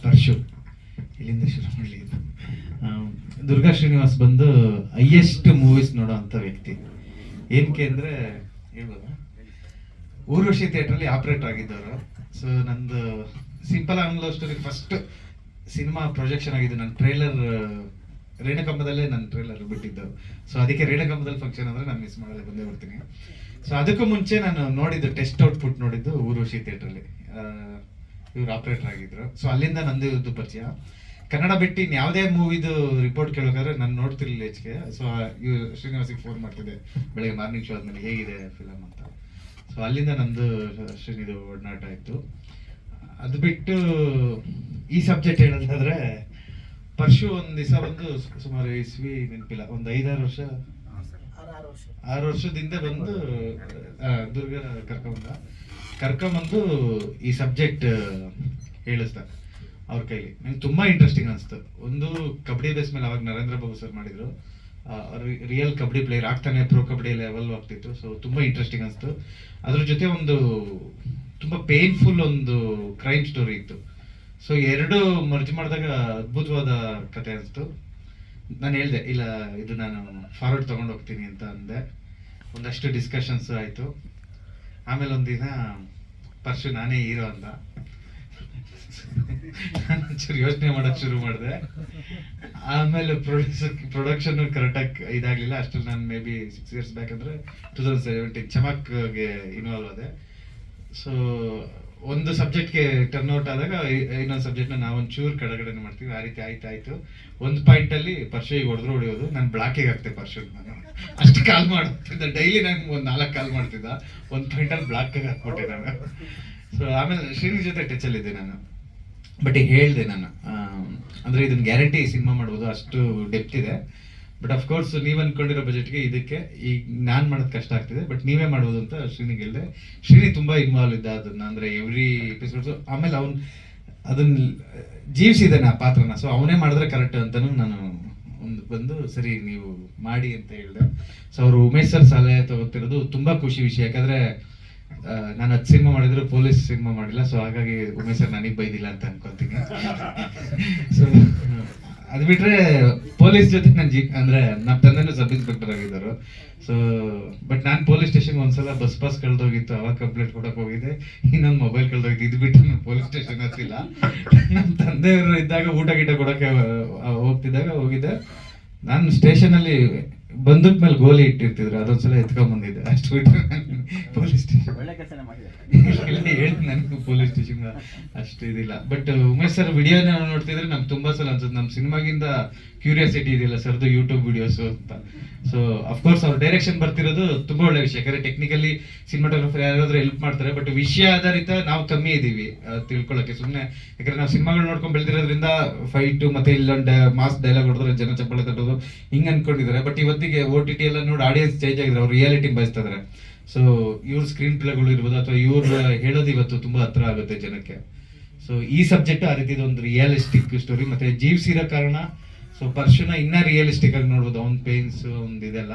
ಪರ್ಶು ಇಲ್ಲಿಂದ ಶುರು ಮಾಡಲಿ. ದುರ್ಗಾ ಶ್ರೀನಿವಾಸ್ ಬಂದು ಹೈಯೆಸ್ಟ್ ಮೂವೀಸ್ ನೋಡೋ ಅಂಥ ವ್ಯಕ್ತಿ. ಏನಕ್ಕೆ ಅಂದರೆ ಹೇಳ್ಬೋದಾ, ಊರ್ವಶಿ ಥಿಯೇಟ್ರಲ್ಲಿ ಆಪ್ರೇಟರ್ ಆಗಿದ್ದವರು. ಸೊ ನಂದು simple on love story first cinema projection ಆಗಿದ್ದು. ನನ್ನ ಟ್ರೈಲರ್ ರೇಣುಕಂಬದಲ್ಲೇ ನನ್ನ ಟ್ರೈಲರ್ ಬಿಟ್ಟಿದ್ದು. ಸೊ ಅದಕ್ಕೆ ರೇಣುಕಂಬದಲ್ಲಿ ಫಂಕ್ಷನ್ ಅಂದರೆ ನಾನು ಮಿಸ್ ಮಾಡದೆ ಬಂದೇ ಬರ್ತೀನಿ. ಸೊ ಅದಕ್ಕೂ ಮುಂಚೆ ನಾನು ನೋಡಿದ್ದು ಟೆಸ್ಟ್ ಔಟ್ಪುಟ್ ನೋಡಿದ್ದು ಊರ್ವಶಿ ಥಿಯೇಟ್ರಲ್ಲಿ. ಇವ್ರು ಆಪ್ರೇಟರ್ ಆಗಿದ್ರು. ಸೊ ಅಲ್ಲಿಂದ ನಂದು ಇವ್ರದ್ದು ಪರಿಚಯ. ಕನ್ನಡ ಬಿಟ್ಟು ಇನ್ನು ಯಾವುದೇ ಮೂವಿದು ರಿಪೋರ್ಟ್ ಕೇಳಬೇಕಾದ್ರೆ ನಾನು ನೋಡ್ತಿರ್ಲಿಲ್ಲ ಹೆಚ್ಚಿಗೆ. ಸೊ ಇವ್ರು ಶ್ರೀನಿವಾಸಿಗೆ ಫೋನ್ ಮಾಡ್ತಿದ್ದೆ ಬೆಳಗ್ಗೆ ಮಾರ್ನಿಂಗ್ ಶೋ ಆದ್ಮೇಲೆ, ಹೇಗಿದೆ ಫಿಲಮ್ ಅಂತ. ಸೊ ಅಲ್ಲಿಂದ ನಂದು ಶ್ರೀನಿದು ಒಡನಾಟ ಇತ್ತು. ಅದು ಬಿಟ್ಟು ಈ ಸಬ್ಜೆಕ್ಟ್ ಹೇಳೋದಾದ್ರೆ, ಪರ್ಶು ಒಂದು ದಿವಸ ಬಂದು ಸುಮಾರು ಇಸ್ವಿ ನೆನಪಿಲ್ಲ, ಒಂದು 6 ವರ್ಷದಿಂದ ಬಂದು ದುರ್ಗ ಕರ್ಕೊಂಬಂದು ಈ ಸಬ್ಜೆಕ್ಟ್ ಹೇಳಿಸ್ದ ಅವ್ರ ಕೈಲಿ. ನಂಗೆ ತುಂಬಾ ಇಂಟ್ರೆಸ್ಟಿಂಗ್ ಅನಿಸ್ತು. ಒಂದು ಕಬಡ್ಡಿ ಬೇಸ್ ಮೇಲೆ ಅವಾಗ ನರೇಂದ್ರ ಬಾಬು ಸರ್ ಮಾಡಿದ್ರು. ರಿಯಲ್ ಕಬಡ್ಡಿ ಪ್ಲೇಯರ್ ಆಗ್ತಾನೆ, ಪ್ರೋ ಕಬಡ್ಡಿ ಲೆವೆಲ್ ಆಗ್ತಿತ್ತು. ಸೊ ತುಂಬಾ ಇಂಟ್ರೆಸ್ಟಿಂಗ್ ಅನಿಸ್ತು. ಅದ್ರ ಜೊತೆ ಒಂದು ತುಂಬಾ ಪೇನ್ಫುಲ್ ಒಂದು ಕ್ರೈಮ್ ಸ್ಟೋರಿ ಇತ್ತು. ಸೊ ಎರಡು ಮರ್ಜ್ ಮಾಡಿದಾಗ ಅದ್ಭುತವಾದ ಕತೆ ಅನಿಸ್ತು. ನಾನು ಹೇಳ್ದೆ, ಇಲ್ಲ ಇದು ನಾನು ಫಾರ್ವರ್ಡ್ ತಗೊಂಡು ಹೋಗ್ತೀನಿ ಅಂತ ಅಂದೆ. ಒಂದಷ್ಟು ಡಿಸ್ಕಷನ್ಸ್ ಆಯಿತು. ಆಮೇಲೆ ಒಂದಿನ ಪರ್ಶು ನಾನೇ ಹೀರೋ ಅಂದ. ನಾನು ಒಂಚೂರು ಯೋಚನೆ ಮಾಡೋಕ್ಕೆ ಶುರು ಮಾಡಿದೆ. ಆಮೇಲೆ ಪ್ರೊಡಕ್ಷನ್ ಕರೆಕ್ಟಾಗಿ ಇದಾಗಲಿಲ್ಲ. ಅಷ್ಟರಲ್ಲಿ ನಾನು ಮೇ ಬಿ 6 years ಬ್ಯಾಕ್ ಅಂದರೆ 2017 ಚಮಕ್ಗೆ ಇನ್ವಾಲ್ವ್ ಆದೆ. ಸೊ ಒಂದು ಸಬ್ಜೆಕ್ಟ್ಗೆ ಟರ್ನ್ ಔಟ್ ಆದಾಗ ಇನ್ನೊಂದು ಸಬ್ಜೆಕ್ಟ್ನ ನಾವು ಒಂಚೂರು ಕಡೆಗಡೆ ಮಾಡ್ತೀವಿ. ಆ ರೀತಿ ಆಯ್ತು. ಒಂದು ಪಾಯಿಂಟಲ್ಲಿ ಪರ್ಶಿಗೆ ಹೊಡೆಯೋದು, ನಾನು ಬ್ಲಾಕಿಗೆ ಹಾಕ್ತೆ ಪರ್ಶಿಗೆ. ನಾನು ಅಷ್ಟು ಕಾಲ್ ಮಾಡ್ತಿದ್ದೆ ಡೈಲಿ. ನಂಗೆ ಒಂದು 4 ಕಾಲ್ ಮಾಡ್ತಿದ್ದ. ಒಂದು ಪಾಯಿಂಟಲ್ಲಿ ಬ್ಲಾಕಿಗೆ ಹಾಕ್ಬಿಟ್ಟೆ ನಾನು. ಸೊ ಆಮೇಲೆ ಶ್ರೀನಿ ಜೊತೆ ಟಚಲ್ಲಿದ್ದೆ ನಾನು. ಬಟ್ ಈಗ ಹೇಳಿದೆ ನಾನು, ಅಂದರೆ ಇದನ್ನ ಗ್ಯಾರಂಟಿ ಸಿನಿಮಾ ಮಾಡ್ಬೋದು, ಅಷ್ಟು ಡೆಪ್ತ್ ಇದೆ. ಬಟ್ ಅಫ್ಕೋರ್ಸ್ ನೀವು ಅನ್ಕೊಂಡಿರೋ ಬಜೆಟ್ಗೆ ಇದಕ್ಕೆ ಈಗ ನಾನು ಮಾಡೋದು ಕಷ್ಟ ಆಗ್ತಿದೆ, ಬಟ್ ನೀವೇ ಮಾಡ್ಬೋದು ಅಂತ ಶ್ರೀನಿಗೆ ಹೇಳಿದೆ. ಶ್ರೀನಿ ತುಂಬ ಇನ್ವಾಲ್ವ್ ಇದ್ದ ಅದನ್ನ, ಅಂದರೆ ಎವ್ರಿ ಎಪಿಸೋಡ್ಸು. ಆಮೇಲೆ ಅದನ್ನ ಜೀವಿಸಿದ್ದಾನೆ ಆ ಪಾತ್ರನ. ಸೊ ಅವನೇ ಮಾಡಿದ್ರೆ ಕರೆಕ್ಟ್ ಅಂತಲೂ ನಾನು ಬಂದು ಸರಿ ನೀವು ಮಾಡಿ ಅಂತ ಹೇಳಿದೆ. ಸೊ ಅವರು ಉಮೇಶ್ ಸರ್ ಸಲಹೆ ತಗೋತಿರೋದು ತುಂಬ ಖುಷಿ ವಿಷಯ. ಯಾಕಂದರೆ ನಾನು 10 ಸಿನಿಮಾ ಮಾಡಿದ್ರು ಪೊಲೀಸ್ ಸಿನಿಮಾ ಮಾಡಿಲ್ಲ. ಸೊ ಹಾಗಾಗಿ ಉಮೇಶ್ ಸರ್ ನನಗೆ ಬೈದಿಲ್ಲ ಅಂತ ಅನ್ಕೊತೀನಿ. ಸೊ ಅದು ಬಿಟ್ರೆ ಪೊಲೀಸ್ ಜೊತೆ ಅಂದ್ರೆ ನಮ್ಮ ತಂದೆನೂ ಸಬ್ ಇನ್ಸ್ಪೆಕ್ಟರ್ ಆಗಿದ್ದರು. ಸೊ ಬಟ್ ನಾನು ಪೊಲೀಸ್ ಸ್ಟೇಷನ್ಗೆ ಒಂದ್ಸಲ ಬಸ್ ಕಳೆದೋಗಿತ್ತು, ಅವಾಗ ಕಂಪ್ಲೇಂಟ್ ಕೊಡಕ್ಕೆ ಹೋಗಿದ್ದೆ. ಇನ್ನೊಂದು ಮೊಬೈಲ್ ಕಳೆದೋಗಿತ್ತು. ಇದು ಬಿಟ್ಟು ನಾನು ಪೊಲೀಸ್ ಸ್ಟೇಷನ್ ಹತ್ತಿಲ್ಲ. ನಮ್ಮ ತಂದೆಯವರು ಇದ್ದಾಗ ಊಟ ಕೊಡಕ್ಕೆ ಹೋಗ್ತಿದ್ದಾಗ ಹೋಗಿದ್ದೆ. ನಾನು ಸ್ಟೇಷನಲ್ಲಿ ಬಂದೂಕ್ ಮೇಲೆ ಗೋಲಿ ಇಟ್ಟಿರ್ತಿದ್ರು, ಅದೊಂದ್ಸಲ ಎತ್ಕೊಂಡ್ ಬಂದಿದ್ದೆ. ಅಷ್ಟು ಬಿಟ್ಟರೆ ಪೊಲೀಸ್ ಸ್ಟೇಷನ್ ನನಗೂ ಪೊಲೀಸ್ ಸ್ಟೇಷನ್ ಅಷ್ಟು ಇದಿಲ್ಲ. ಬಟ್ ಉಮೇಶ್ ಸರ್ ವಿಡಿಯೋನ ನೋಡ್ತಿದ್ರೆ ನಮ್ಗೆ ತುಂಬಾ ಸಲ ಅನ್ಸುತ್ತೆ, ನಮ್ಮ ಸಿನಿಮಾಗಿಂದ ಕ್ಯೂರಿಯಾಸಿಟಿ ಇದೆಯಲ್ಲ ಸರ್ದು ಯೂಟ್ಯೂಬ್ ವಿಡಿಯೋಸ್ ಅಂತ. ಸೊ ಅಫ್ಕೋರ್ಸ್ ಅವ್ರ ಡೈರೆಕ್ಷನ್ ಬರ್ತಿರೋದು ತುಂಬಾ ಒಳ್ಳೆ ವಿಷಯ. ಯಾಕಂದ್ರೆ ಟೆಕ್ನಿಕಲಿ ಸಿನಿಮಾಟೋಗ್ರಫರ್ ಯಾರಾದ್ರೂ ಹೆಲ್ಪ್ ಮಾಡ್ತಾರೆ. ಬಟ್ ವಿಷಯ ಆಧಾರಿತ ನಾವು ಕಮ್ಮಿ ಇದೀವಿ ತಿಳ್ಕೊಳ್ಳೋಕೆ ಸುಮ್ಮನೆ. ಯಾಕಂದ್ರೆ ನಾವು ಸಿನಿಮಾಗಳು ನೋಡ್ಕೊಂಡು ಬೆಳೆದಿರೋದ್ರಿಂದ ಫೈಟ್ ಮತ್ತೆ ಇಲ್ಲೊಂದು ಮಾಸ್ ಡೈಲಾಗ್ ಹೊಡೆದ್ರೆ ಜನ ಚಪ್ಪಾಳೆ ತಟ್ಟೋದು ಹಿಂಗ್ ಅನ್ಕೊಂಡಿದ್ದಾರೆ. ಬಟ್ ಇವತ್ತಿಗೆ OTT ಎಲ್ಲ ನೋಡಿ ಆಡಿಯನ್ಸ್ ಚೇಂಜ್ ಆಗಿದ್ರೆ, ಅವ್ರು ರಿಯಾಲಿಟಿ ಬಯಸ್ತಿದ್ದಾರೆ. ಸೊ ಇವ್ರ ಸ್ಕ್ರೀನ್ ಪ್ಲೇಗಳು ಇರ್ಬೋದು ಅಥವಾ ಇವ್ರ ಹೇಳೋದು ಇವತ್ತು ತುಂಬಾ ಹತ್ರ ಆಗುತ್ತೆ ಜನಕ್ಕೆ. ಸೊ ಈ ಸಬ್ಜೆಕ್ಟ್ ಆ ರೀತಿ ಒಂದು ರಿಯಲಿಸ್ಟಿಕ್ ಸ್ಟೋರಿ ಮತ್ತೆ ಜೀವಿಸಿರೋ ಕಾರಣ ಸೊ ಪರ್ಶುನ ಇನ್ನ ರಿಯಲಿಸ್ಟಿಕ್ ಆಗಿ ನೋಡ್ಬೋದು. ಅವ್ನ ಪೇನ್ಸ್ ಒಂದು ಇದೆಲ್ಲ.